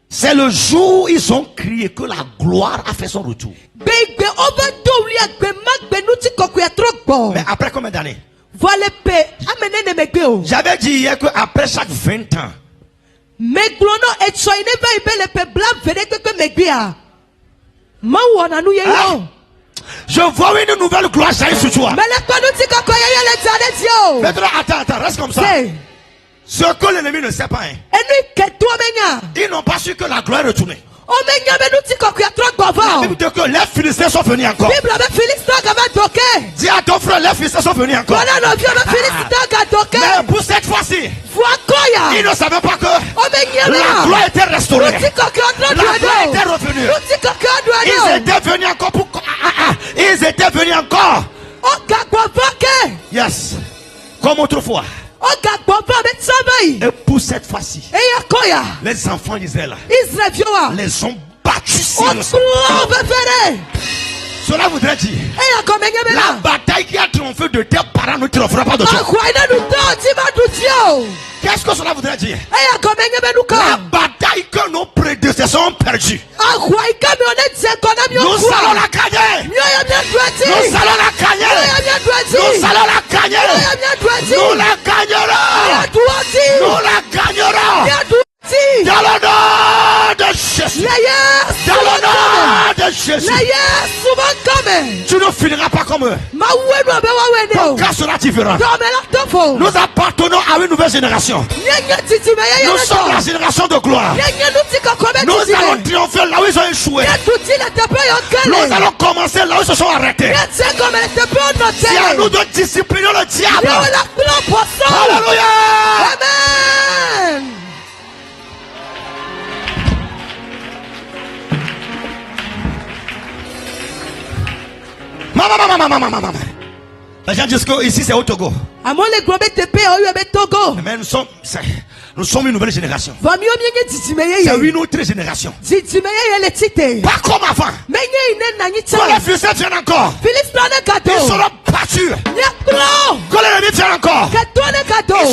C'est le jour où ils ont crié que la gloire a fait son retour. Mais après combien d'années? J'avais dit hier qu'après chaque 20 ans, je vois une nouvelle gloire jaillir sur toi. Maintenant, attends, reste comme ça. Ce que l'ennemi ne sait pas, ils n'ont pas su que la gloire est retournée. La Bible dit que les Philistins sont venus encore. Dis à ton frère, les Philistins sont venus encore. Mais pour cette fois-ci, ils ne savaient pas que la gloire était restaurée. La gloire était revenue. Ils étaient venus encore pour... Ils étaient venus encore. Yes. Comme autrefois. Et pour cette fois-ci, les enfants d'Israël les ont battus. Cela voudrait dire la bataille qui a triomphé de tes parents ne triomphera pas de toi. Qu'est-ce que cela voudrait dire? La bataille que nos prédécesseurs ont perdue, nous allons la gagner. Nous allons la gagner. Nous allons la gagner. Nous la gagnerons. Nous la gagnerons. Dans le nom de Jésus. Dans le nom de Jésus. Tu ne finiras pas comme eux. Ton cas sera différent. Nous appartenons à une nouvelle génération. Nous sommes la génération de gloire. Nous allons triompher là où ils ont échoué. Nous allons commencer là où ils se sont arrêtés. C'est à nous de discipliner le diable. Alléluia. Amen. Maman. Les gens disent que ici c'est au Togo. Mais nous sommes une nouvelle génération. C'est une autre génération. Pas comme avant. Quand les Philistins viennent encore, ils seront battus. Quand l'ennemi vient encore, il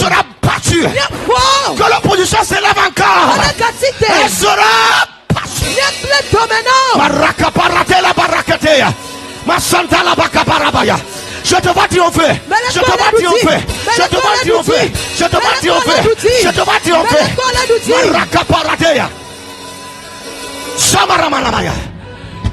sera battu. Quand l'opposition s'élève encore, il sera battu. Barakaparatela barakateya. Ma santa la bakaparabaya. Je te vois triompher. Je te vois triompher. Je te vois triompher. Je te vois triompher. Je te vois triompher. Marakaparataya. Samaramaya.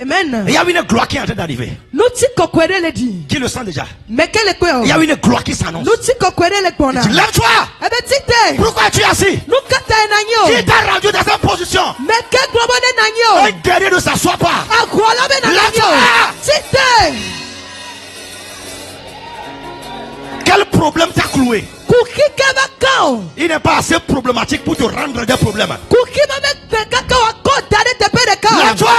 Amen. Il y a une gloire qui est en train d'arriver. Qui le sent déjà? Il y a une gloire qui s'annonce. Lève-toi. Pourquoi tu es assis? Qui t'a rendu dans cette position? Un guerrier ne s'assoit pas. Lève-toi. Quel problème t'a cloué? Il n'est pas assez problématique pour te rendre des problèmes. Lève-toi.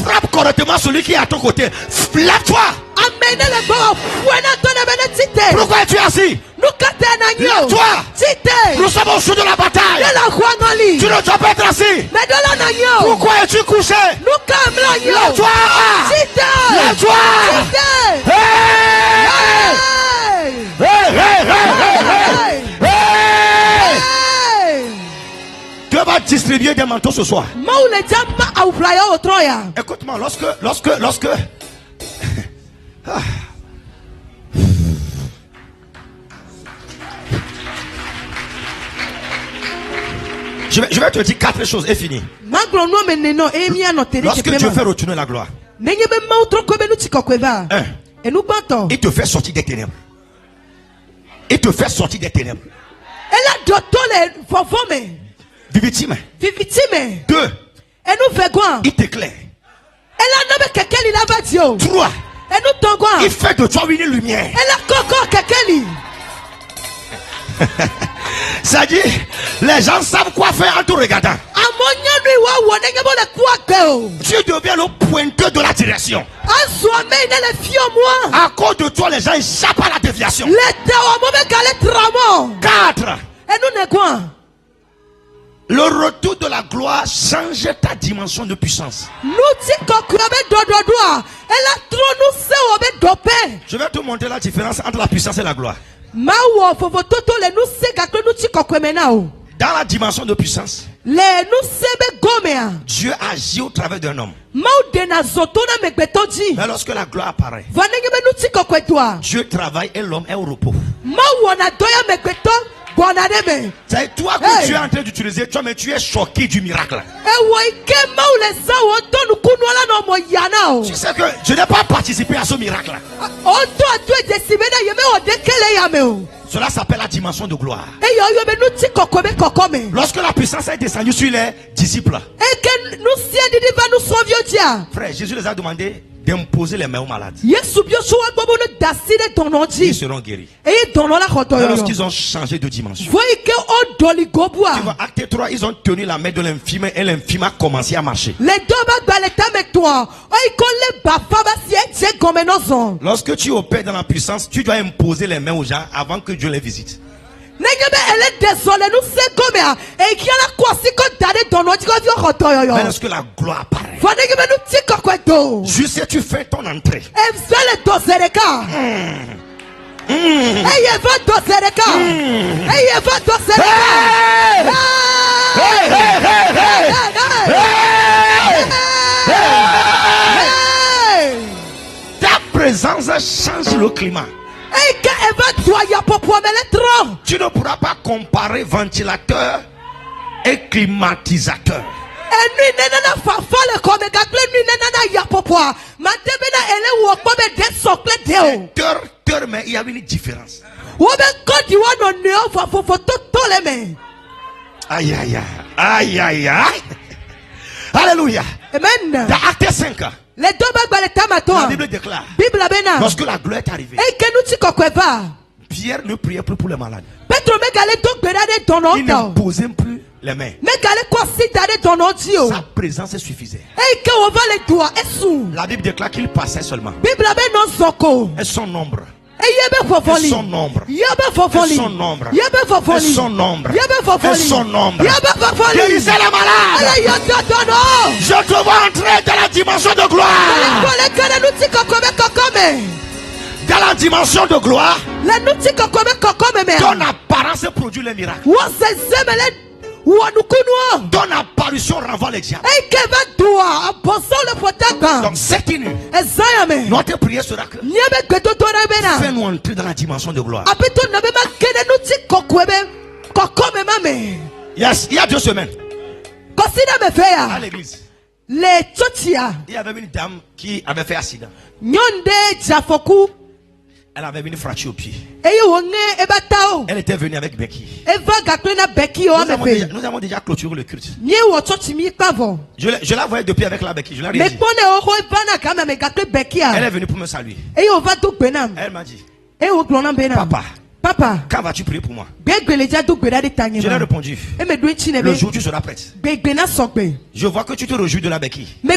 Frappe correctement celui qui est à ton côté. Lève-toi. Pourquoi es-tu assis? Lève-toi. Nous sommes au jour de la bataille. Tu ne dois pas être assis. Pourquoi es-tu couché? Lève-toi. Lève-toi. Dieu va distribuer des manteaux ce soir. Écoute-moi, lorsque je vais te dire 4 choses et fini. Lorsque Dieu fait retourner la gloire, il te fait sortir des ténèbres. Il te fait sortir des ténèbres. Victime. 2. Il t'éclaire. 3. Il fait de toi une lumière. Ça dit, les gens savent quoi faire en te regardant. Tu deviens le pointeur de la direction. À cause de toi, les gens échappent à la déviation. 4. Le retour de la gloire change ta dimension de puissance. Je vais te montrer la différence entre la puissance et la gloire. Dans la dimension de puissance, Dieu agit au travers d'un homme. Mais lorsque la gloire apparaît, Dieu travaille et l'homme est au repos. C'est toi que tu es en train d'utiliser, toi, mais tu es choqué du miracle. Tu sais que je n'ai pas participé à ce miracle. Cela s'appelle la dimension de gloire. Lorsque la puissance est descendue sur les disciples, frère, Jésus les a demandé d'imposer les mains aux malades. Ils seront guéris. Lorsqu'ils ont changé de dimension, tu vois, acte 3, ils ont tenu la main de l'infirme et l'infirme a commencé à marcher. Lorsque tu opères dans la puissance, tu dois imposer les mains aux gens avant que Dieu les visite. Mais lorsque la gloire apparaît, juste tu fais ton entrée. Ta présence change le climat. Tu ne pourras pas comparer ventilateur et climatisateur. Mais il y a une différence. Aïe aïe aïe aïe aïe. Alléluia. Amen. Dans Acte 5, la Bible déclare, lorsque la gloire est arrivée, Pierre ne priait plus pour les malades. Il n'imposait plus les mains. Sa présence suffisait. La Bible déclare qu'il passait seulement. Et son nombre. Et son nombre. Et son nombre. Et son nombre. Et son nombre. Guérissez les malades. Je te vois entrer dans la dimension de gloire. Dans la dimension de gloire, ton apparence produit les miracles. Ton apparition renvoie les diables. Donc cette nuit, notre prière sera que fais-nous entrer dans la dimension de gloire. Yes, il y a 2 semaines, à l'église, Le chotia. Il y avait une dame qui avait fait accident. Nyonde jafoku. Elle avait une fracture au pied. Elle était venue avec Becky. Nous avons déjà clôturé le culte. Je la voyais depuis avec la Becky. Je l'ai rien dit. Elle est venue pour me saluer. Elle m'a dit, Papa, quand vas-tu prier pour moi? Je l'ai répondu, le jour où tu seras prête. Je vois que tu te réjouis de la Becky. Le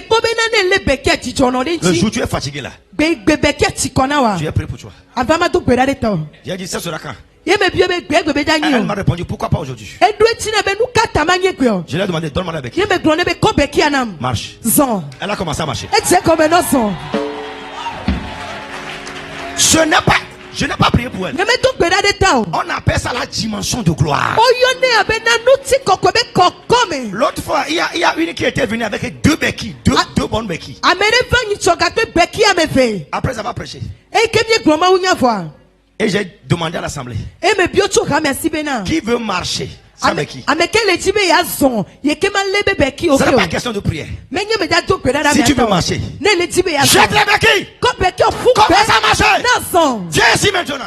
jour où tu es fatigué là, je vais prier pour toi. J'ai dit, ça sera quand? Elle m'a répondu, pourquoi pas aujourd'hui? Je lui ai demandé, donne-moi la Becky. Marche. Elle a commencé à marcher. Je n'ai pas prié pour elle. On appelle ça la dimension de gloire. L'autre fois, il y a une qui était venue avec deux béquilles, deux bonnes béquilles. Après avoir prêché, et j'ai demandé à l'assemblée, qui veut marcher sans béquille? Ce n'est pas question de prière. Si tu veux marcher, jette la béquille. Commence à marcher. Viens ici maintenant.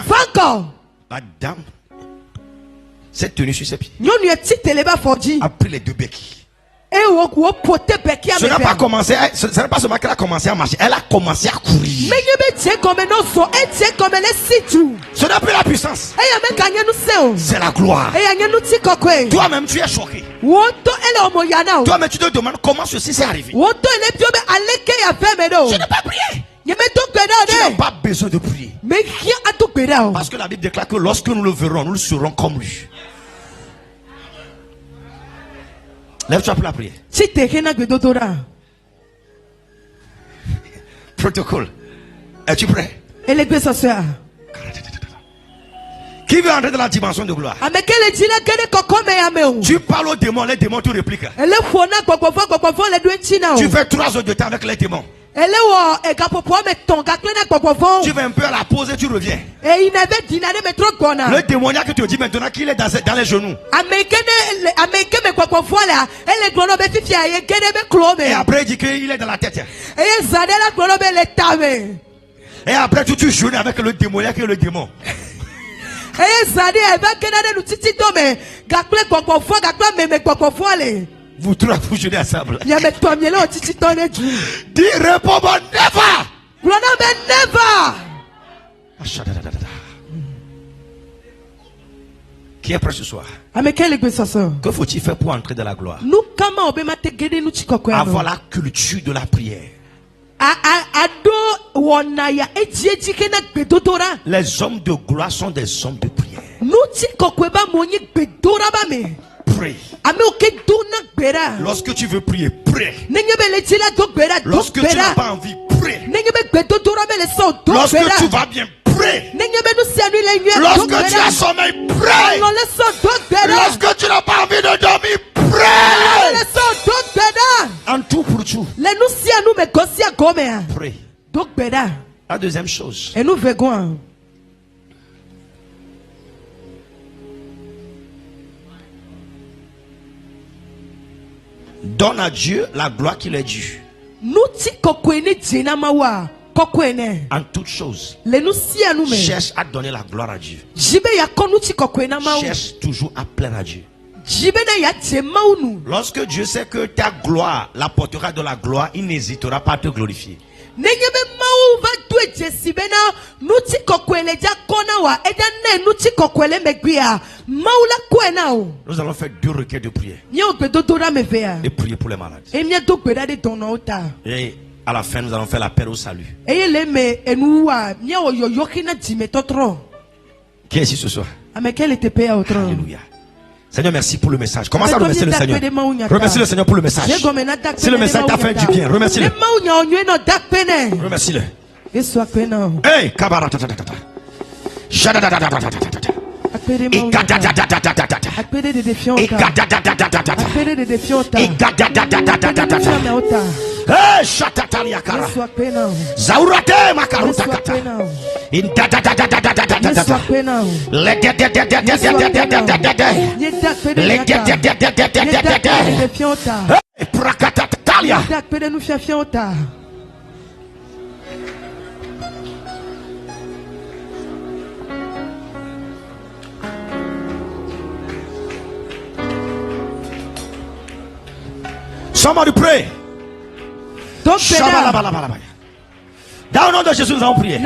La dame s'est tenue sur ses pieds, a pris les deux béquilles. Ce n'est pas commencé, ce n'est pas seulement qu'elle a commencé à marcher, elle a commencé à courir. Ce n'est plus la puissance, c'est la gloire. Toi-même tu es choqué. Toi-même tu te demandes comment ceci s'est arrivé. Je n'ai pas prié. Tu n'as pas besoin de prier. Parce que la Bible déclare que lorsque nous le verrons, nous le serons comme lui. Lève-toi pour la prière. Protocole. Es-tu prêt? Qui veut entrer dans la dimension de gloire? Tu parles aux démons, les démons te répliquent. Tu fais 3 heures de temps avec les démons. Tu vas un peu à la pause et tu reviens. Le démoniaque te dit maintenant qu'il est dans les genoux. Et après il dit qu'il est dans la tête. Et après tu joues avec le démoniaque et le démon. Vous trois vous jeûnez ensemble. Dis réponds-moi never. Qui est prêt ce soir? Que faut-il faire pour entrer dans la gloire? Avoir la culture de la prière. Les hommes de gloire sont des hommes de prière. Prie. Lorsque tu veux prier, prie. Lorsque tu n'as pas envie, prie. Lorsque tu vas bien, prie. Lorsque tu as sommeil, prie. Lorsque tu n'as pas envie de dormir, prie. En tout pour tout, prie. La deuxième chose, donne à Dieu la gloire qu'il est due. En toutes choses, cherche à donner la gloire à Dieu. Cherche toujours à plaire à Dieu. Lorsque Dieu sait que ta gloire l'apportera de la gloire, il n'hésitera pas à te glorifier. Nous allons faire 2 requêtes de prière et prier pour les malades. Et à la fin, nous allons faire l'appel au salut. Qui est ici ce soir? Alléluia. Seigneur, merci pour le message. Commence à remercier le Seigneur. Remercie le Seigneur pour le message. Si le message t'a fait du bien, remercie-le. Remercie-le. Hey, kabaratata. Zaurate makaruta kata. Salia. Somebody pray. Dans le nom de Jésus, nous allons prier.